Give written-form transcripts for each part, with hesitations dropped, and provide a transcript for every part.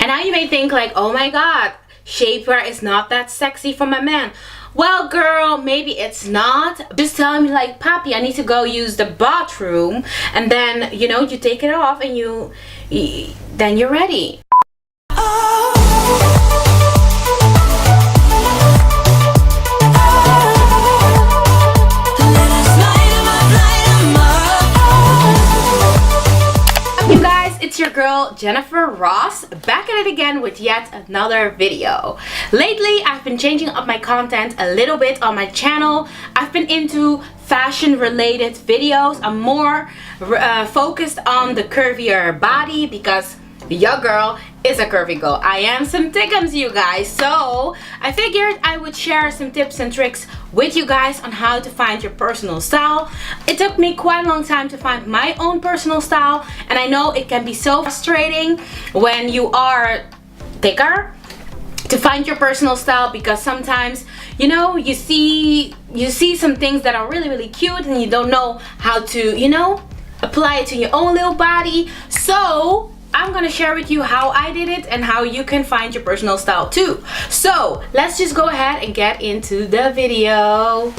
And now you may think like, oh my god, shapewear is not that sexy for my man. Well girl, maybe it's not. Just tell me like, Papi, I need to go use the bathroom, and then you know, you take it off and then you're ready. It's your girl Jennyfer Ross, back at it again with yet another video. Lately I've been changing up my content a little bit on my channel. I've been into fashion related videos. I'm more focused on the curvier body because your girl is a curvy girl. I am some tickums, you guys. So I figured I would share some tips and tricks with you guys on how to find your personal style. It took me quite a long time to find my own personal style, and I know it can be so frustrating when you are thicker to find your personal style, because sometimes, you know, you see some things that are really cute and you don't know how to, you know, apply it to your own little body. So I'm gonna share with you how I did it and how you can find your personal style too. So let's just go ahead and get into the video.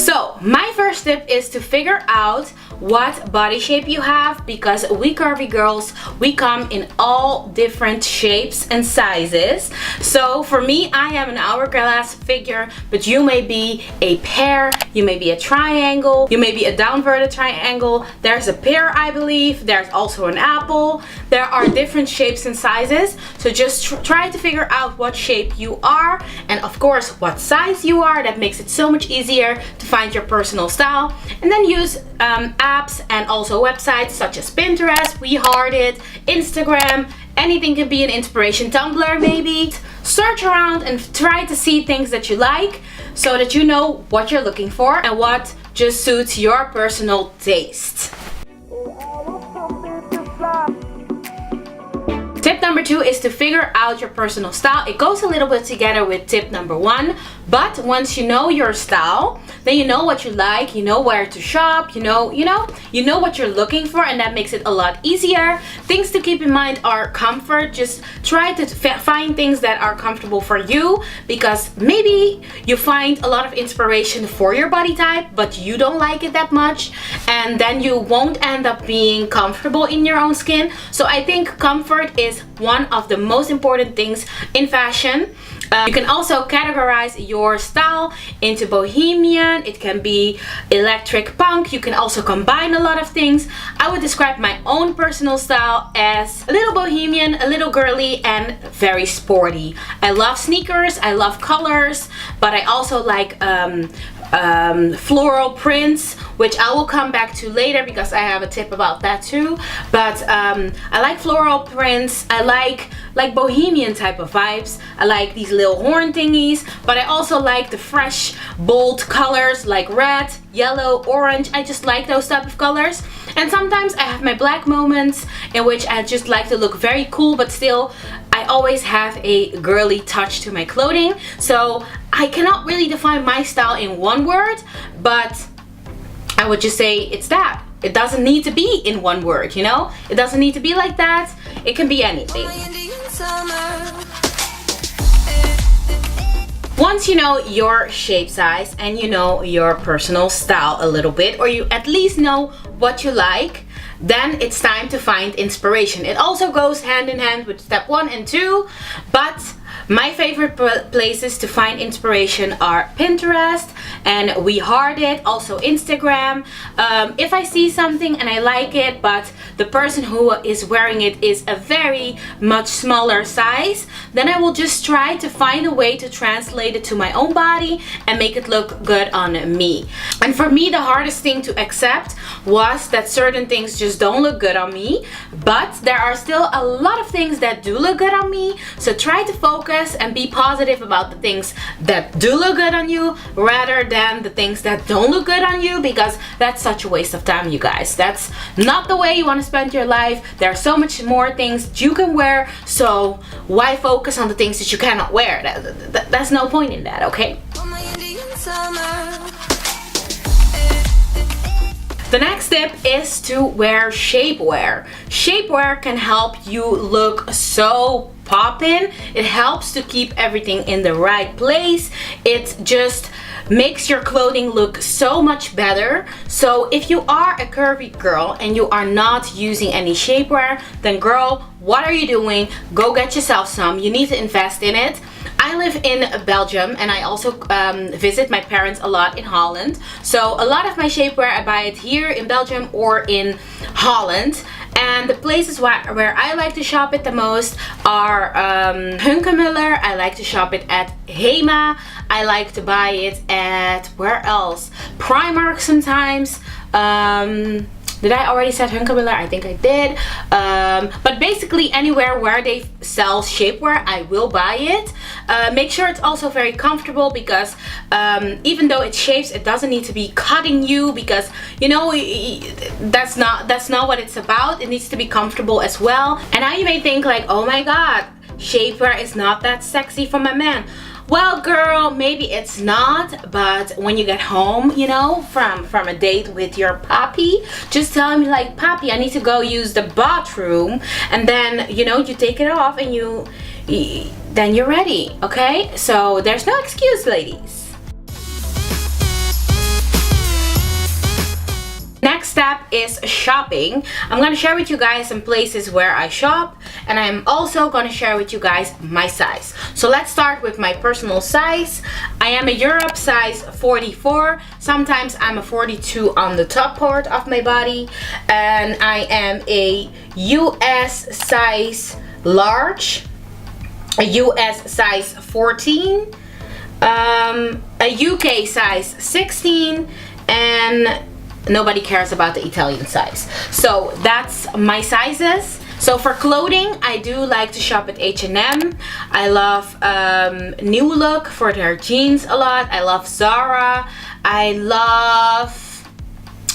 So my first tip is to figure out what body shape you have, because we curvy girls, we come in all different shapes and sizes. So for me, I am an hourglass figure, but you may be a pear, you may be a triangle, you may be a downverted triangle. There's a pear, I believe. There's also an apple. There are different shapes and sizes. So just try to figure out what shape you are, and of course what size you are. That makes it so much easier to find your personal style. And then use apps and also websites such as Pinterest, We Heart It, Instagram. Anything can be an inspiration. Tumblr maybe. Search around and try to see things that you like, so that you know what you're looking for and what just suits your personal taste. Tip number 2 is to figure out your personal style. It goes a little bit together with tip number 1, but once you know your style, then you know what you like, you know where to shop, you know what you're looking for, and that makes it a lot easier. Things to keep in mind are comfort. Just try to find things that are comfortable for you, because maybe you find a lot of inspiration for your body type, but you don't like it that much, and then you won't end up being comfortable in your own skin. So I think comfort is one of the most important things in fashion. You can also categorize your style into bohemian, it can be electric punk, you can also combine a lot of things. I would describe my own personal style as a little bohemian, a little girly, and very sporty. I love sneakers, I love colors, but I also like floral prints, which I will come back to later because I have a tip about that too. But I like floral prints, I like bohemian type of vibes. I like these little horn thingies, but I also like the fresh, bold colors like red, yellow, orange. I just like those type of colors. And sometimes I have my black moments in which I just like to look very cool, but still I always have a girly touch to my clothing. So I cannot really define my style in one word, but I would just say it's that. It doesn't need to be in one word, you know? It doesn't need to be like that. It can be anything. Once you know your shape size and you know your personal style a little bit, or you at least know what you like, then it's time to find inspiration. It also goes hand in hand with step 1 and 2, but my favorite places to find inspiration are Pinterest and We Heart It, also Instagram. If I see something and I like it, but the person who is wearing it is a very much smaller size, then I will just try to find a way to translate it to my own body and make it look good on me. And for me, the hardest thing to accept was that certain things just don't look good on me, but there are still a lot of things that do look good on me. So try to focus and be positive about the things that do look good on you rather than the things that don't look good on you, because that's such a waste of time, you guys. That's not the way you want to spend your life. There are so much more things that you can wear, so why focus on the things that you cannot wear? That's no point in that, okay? The next tip is to wear shapewear. Shapewear can help you look so poppin'. It helps to keep everything in the right place. It just makes your clothing look so much better. So if you are a curvy girl and you are not using any shapewear, then girl, what are you doing? Go get yourself some. You need to invest in it. I live in Belgium and I also visit my parents a lot in Holland. So a lot of my shapewear, I buy it here in Belgium or in Holland. And the places where I like to shop it the most are Hunkemöller. I like to shop it at Hema. I like to buy it at, where else? Primark sometimes. Did I already say Hunkemöller? I think I did. But basically anywhere where they sell shapewear, I will buy it. Make sure it's also very comfortable, because even though it shapes, it doesn't need to be cutting you, because you know that's not what it's about. It needs to be comfortable as well. And now you may think like, oh my god, shapewear is not that sexy for my man. Well girl, maybe it's not, but when you get home, you know, from a date with your papi, just tell him like, papi, I need to go use the bathroom, and then, you know, you take it off and then you're ready, okay? So there's no excuse, ladies. Next step is shopping. I'm going to share with you guys some places where I shop, and I'm also going to share with you guys my size. So let's start with my personal size. I am a Europe size 44. Sometimes I'm a 42 on the top part of my body, and I am a US size large, a US size 14, a UK size 16, and nobody cares about the Italian size. So that's my sizes. So for clothing, I do like to shop at H&M. I love New Look for their jeans a lot. I love Zara. I love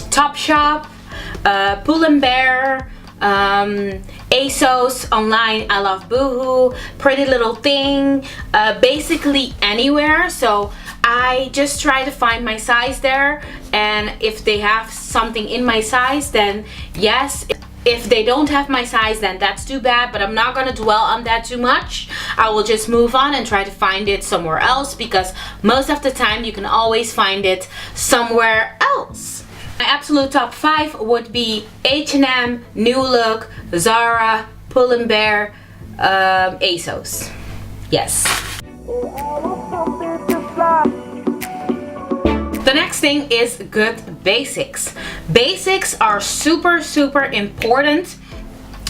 Topshop, Pull & Bear, ASOS online. I love Boohoo, Pretty Little Thing, basically anywhere. So I just try to find my size there, and if they have something in my size, then yes. If they don't have my size, then that's too bad, but I'm not gonna dwell on that too much. I will just move on and try to find it somewhere else, because most of the time you can always find it somewhere else. My absolute top 5 would be H&M, New Look, Zara, Pull & Bear, ASOS. Yes. The next thing is good basics. Basics are super important,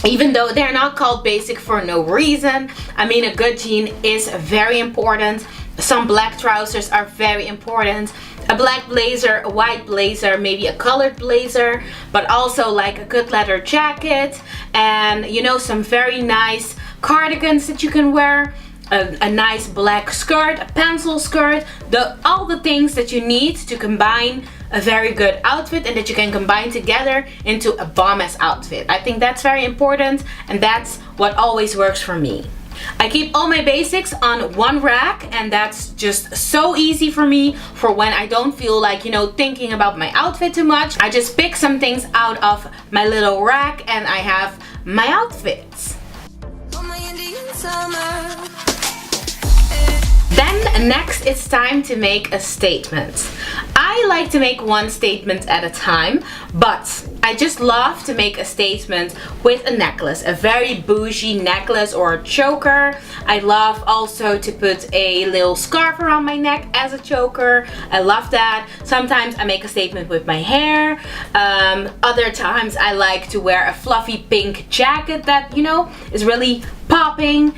even though they're not called basic for no reason. I mean, a good jean is very important. Some black trousers are very important. A black blazer, a white blazer, maybe a colored blazer, but also like a good leather jacket, and you know, some very nice cardigans that you can wear. A nice black skirt, a pencil skirt, all the things that you need to combine a very good outfit, and that you can combine together into a bomb-ass outfit. I think that's very important, and that's what always works for me. I keep all my basics on one rack, and that's just so easy for me for when I don't feel like, you know, thinking about my outfit too much. I just pick some things out of my little rack and I have my outfits. Then next it's time to make a statement. I like to make one statement at a time, but I just love to make a statement with a necklace, a very bougie necklace or a choker. I love also to put a little scarf around my neck as a choker. I love that. Sometimes I make a statement with my hair. Other times I like to wear a fluffy pink jacket that, you know, is really popping,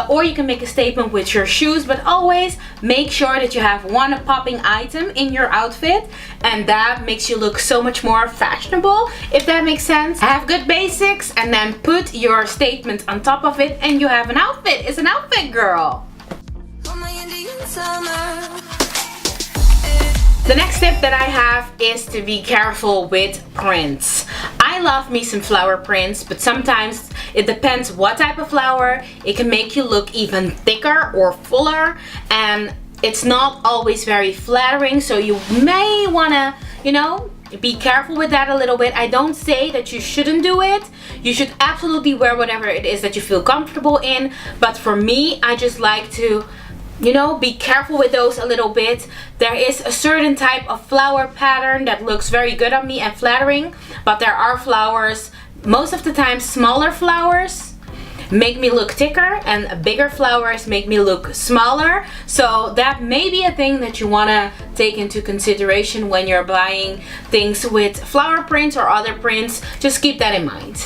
or you can make a statement with your shoes, but always make sure that you have one popping item in your outfit, and that makes you look so much more fashionable, if that makes sense. Have good basics and then put your statement on top of it, and you have an outfit. It's an outfit, girl. The next tip that I have is to be careful with prints. I love me some flower prints, but sometimes it depends what type of flower. It can make you look even thicker or fuller, and it's not always very flattering, so you may wanna, you know, be careful with that a little bit. I don't say that you shouldn't do it. You should absolutely wear whatever it is that you feel comfortable in. But for me, I just like to, you know, be careful with those a little bit. There is a certain type of flower pattern that looks very good on me and flattering, but there are flowers, most of the time smaller flowers make me look thicker and bigger flowers make me look smaller. So that may be a thing that you want to take into consideration when you're buying things with flower prints or other prints. Just keep that in mind.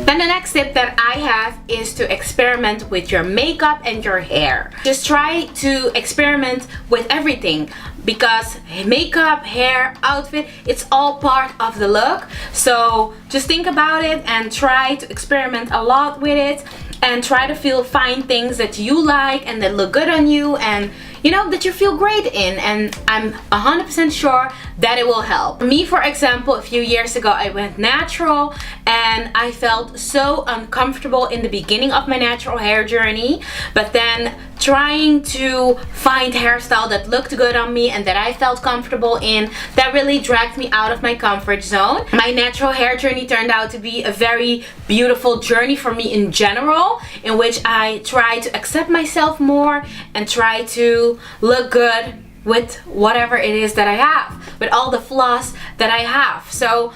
Then the next tip that I have is to experiment with your makeup and your hair. Just try to experiment with everything, because makeup, hair, outfit, it's all part of the look. So just think about it and try to experiment a lot with it, and try to find things that you like and that look good on you, and you know, that you feel great in, and I'm 100% sure that it will help. For me, for example, a few years ago I went natural and I felt so uncomfortable in the beginning of my natural hair journey, but then trying to find hairstyle that looked good on me and that I felt comfortable in, that really dragged me out of my comfort zone. My natural hair journey turned out to be a very beautiful journey for me in general, in which I try to accept myself more and try to look good with whatever it is that I have, with all the flaws that I have. So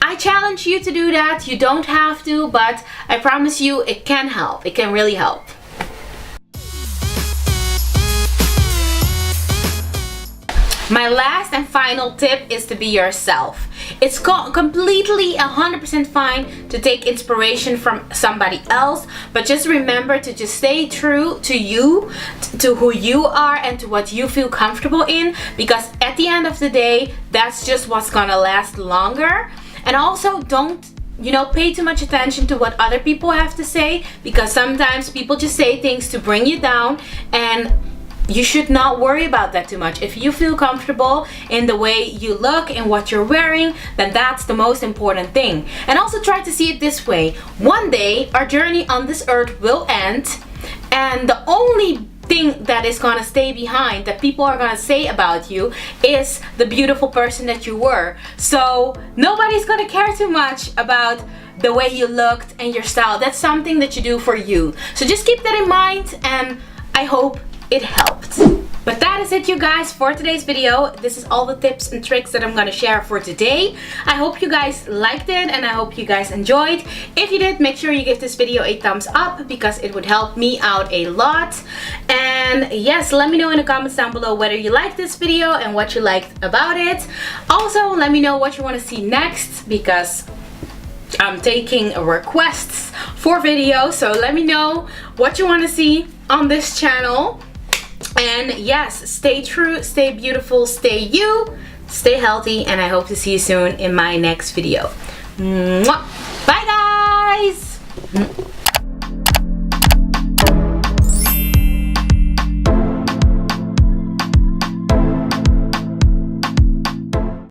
I challenge you to do that. You don't have to, but I promise you it can help. It can really help. My last and final tip is to be yourself. It's completely 100% fine to take inspiration from somebody else, but just remember to just stay true to you, to who you are and to what you feel comfortable in, because at the end of the day, that's just what's gonna last longer. And also don't, you know, pay too much attention to what other people have to say, because sometimes people just say things to bring you down, and you should not worry about that too much. If you feel comfortable in the way you look and what you're wearing, then that's the most important thing. And also try to see it this way. One day our journey on this earth will end, and the only thing that is gonna stay behind, that people are gonna say about you, is the beautiful person that you were. So nobody's gonna care too much about the way you looked and your style. That's something that you do for you. So just keep that in mind, and I hope it helped. But that is it, you guys, for today's video. This is all the tips and tricks that I'm gonna share for today. I hope you guys liked it and I hope you guys enjoyed. If you did, make sure you give this video a thumbs up, because it would help me out a lot. And yes, let me know in the comments down below whether you liked this video and what you liked about it. Also, let me know what you want to see next, because I'm taking requests for videos. So let me know what you want to see on this channel. And yes, stay true, stay beautiful, stay you, stay healthy, and I hope to see you soon in my next video. Mwah! Bye guys!